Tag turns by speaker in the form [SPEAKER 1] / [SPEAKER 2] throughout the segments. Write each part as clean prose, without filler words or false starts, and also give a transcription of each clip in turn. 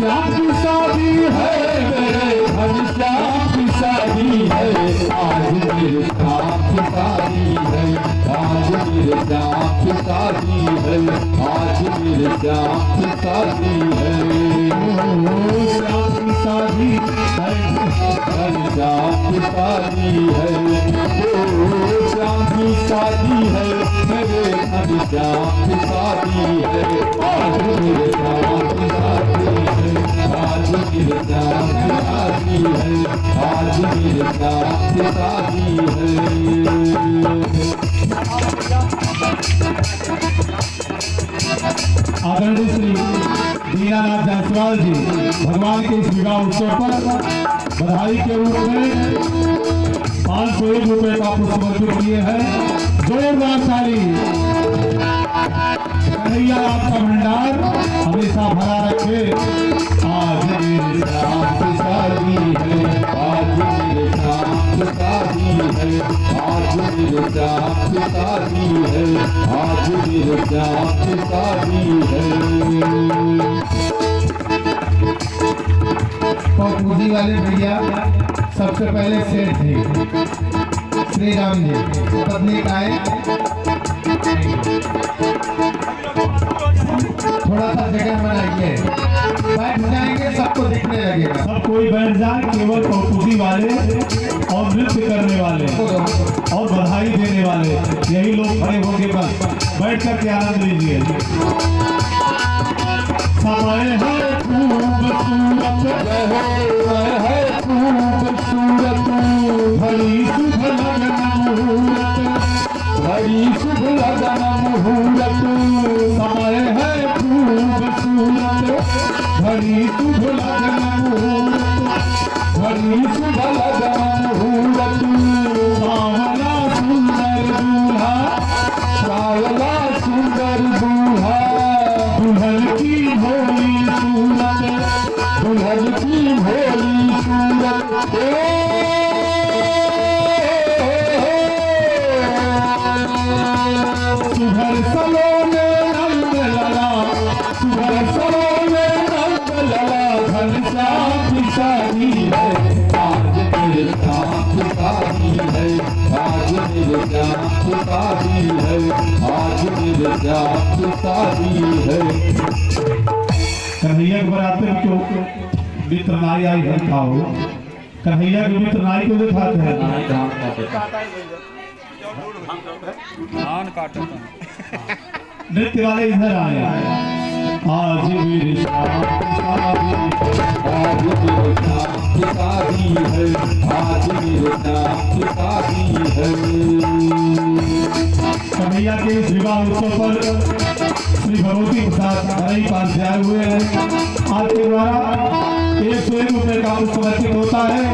[SPEAKER 1] श्याम की शादी है मेरे घनश्याम की शादी है, आज मेरे श्याम की शादी है, आज मेरे श्याम की शादी है, आज मेरे श्याम की शादी है। श्याम की शादी है घनश्याम की शादी है, श्याम की शादी है मेरे घनश्याम की शादी है, आज मेरे श्याम की शादी है, आज मेरे श्याम की शादी है, आज मेरे श्याम की शादी है।
[SPEAKER 2] आदरणीय श्री दीनानाथ जायसवाल जी भगवान के इस विवाह उत्सव पर बधाई के रूप में 501 रुपए का पुष्प समर्पित किए हैं। जोरदार ताली। कन्हैया आपका भंडार हमेशा भरा रखे।
[SPEAKER 1] आज मेरे श्याम की शादी है, आज मेरे श्याम की शादी है, आज मेरे श्याम की शादी है, आज मेरे श्याम की शादी है।
[SPEAKER 2] पूजी वाले भैया सबसे पहले शेर थे श्री राम जी पत्नी का है, थोड़ा सा जगह बनाइए, बैठ जाएंगे सबको दिखने लगेगा। सब कोई बैठ जाए, केवल पूजी वाले और नृत्य करने वाले और बधाई देने वाले यही लोग खड़े होके बस बैठ कर के आनंद लीजिए। समय है खूबसूरत
[SPEAKER 1] है खूबसूरत,
[SPEAKER 2] बड़ी शुभ लगन मुहूर्त,
[SPEAKER 1] बड़ी शुभ लगन मुहूर्त,
[SPEAKER 2] समय है खूबसूरत, बड़ी शुभ लगन मुहूर्त,
[SPEAKER 1] बड़ी शुभ लगन मुहूर्त,
[SPEAKER 2] सावला सुंदर दूल्हा,
[SPEAKER 1] सावला सुंदर दूल्हा,
[SPEAKER 2] दुल्हन की भोली सूरत,
[SPEAKER 1] दुल्हन की भोली सूरत,
[SPEAKER 2] सुभर सलोने रंग लला, सुभर सलोने रंग लला, घनश्याम की शादी है,
[SPEAKER 1] आज मेरे श्याम की शादी है, आज मेरे श्याम की शादी है, आज मेरे श्याम की शादी है।
[SPEAKER 2] कन्हैया के बराते क्यों मित्र नाई आई है खाओ, कन्हैया के मित्र नाई को दिखाते हैं। नृत्य वाले इधर आए। आज मेरे श्याम की शादी,
[SPEAKER 1] आज मेरे श्याम की शादी है, आज मेरे श्याम की शादी है।
[SPEAKER 2] कन्हैया के इस विवाह उत्सव पर श्री भगवती प्रसाद हरई पास जाए हुए हैं। आपके द्वारा 101 रुपए का पुष्प समर्पित होता है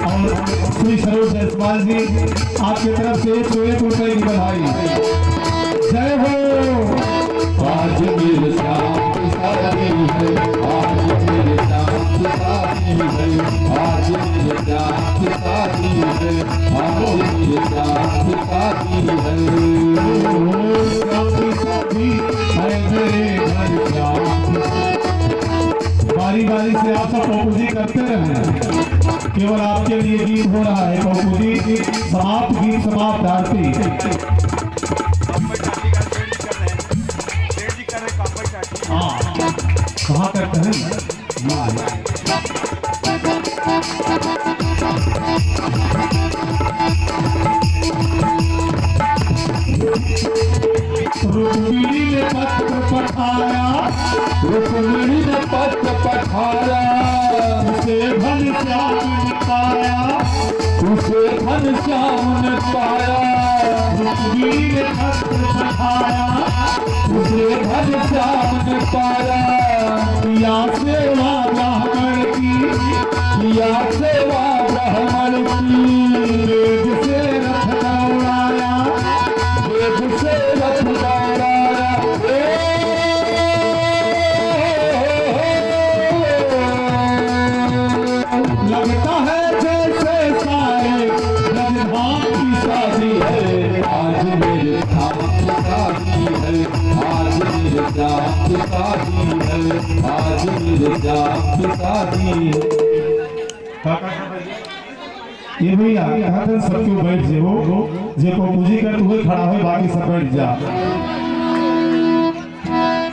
[SPEAKER 2] और श्री सरोज जायसवाल जी आपकी तरफ से 101 रुपए की बधाई। जय हो।
[SPEAKER 1] आज मेरे श्याम की शादी है, आज मेरे श्याम की शादी है, आज मेरे श्याम की शादी है, आज मेरे श्याम की शादी है।
[SPEAKER 2] श्याम की शादी है मेरे घनश्याम की। बारी बारी से आप सब पौपुजी करते रहे, केवल आपके लिए गीत हो रहा है। पौपुजी समाप्त, गीत समाप्त, आरती। हाँ, कहाँ करते हैं? श्याम ने पाया,
[SPEAKER 1] उसे घनश्याम ने पाया,
[SPEAKER 2] रुक्मीन भक्त बढ़ाया,
[SPEAKER 1] उसे घनश्याम ने पाया,
[SPEAKER 2] किया सेवा ब्राह्मण की,
[SPEAKER 1] किया सेवा ब्राह्मण की,
[SPEAKER 2] वेद से रथ दौड़ाया,
[SPEAKER 1] वेद से रथ दौड़ाया।
[SPEAKER 2] लगता है जैसे सारे ब्रजधाम की
[SPEAKER 1] शादी है आज मेरे धाम की शादी है, आज मेरे धाम की शादी है, आज मेरे धाम की शादी है।
[SPEAKER 2] ये भैया कहा था सब क्यों बैठ जाओ, जे को पूजी कर हुए खड़ा हो, बाकी सब बैठ जा।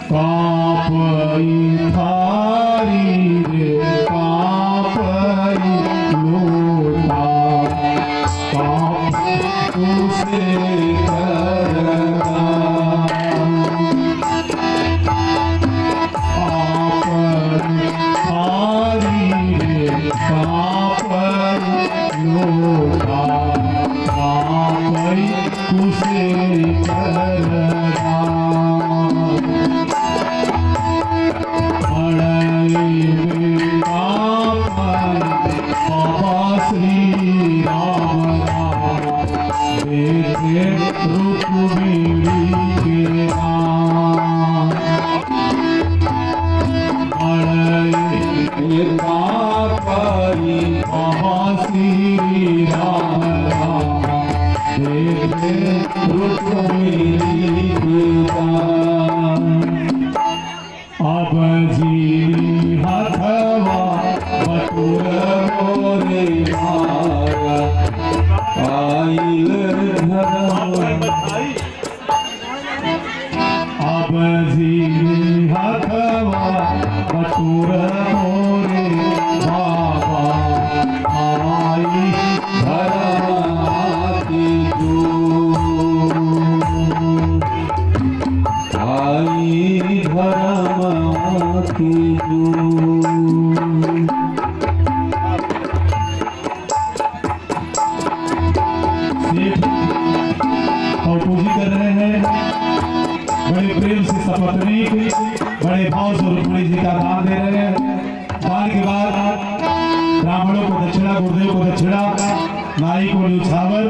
[SPEAKER 2] कापई थारी रे कापई लोटा, काप
[SPEAKER 1] उसे करना
[SPEAKER 2] कापई थारी रे कापई लोटा, कापई उसे करना। अब जी हथवा बटुर
[SPEAKER 1] मोरे माया आइल धर्म।
[SPEAKER 2] अब जी हथवा बटुर मोरे बाबा, आई
[SPEAKER 1] धर्म की जो आई धर्म की जो।
[SPEAKER 2] और पूजी कर रहे हैं बड़े प्रेम से सपत्नी, बड़े भाव से रुक्मिणी जी का दान दे रहे हैं। दान के बाद ब्राह्मणों को दक्षिणा, गुरुदेव को दक्षिणा, नाई को न्यौछावर,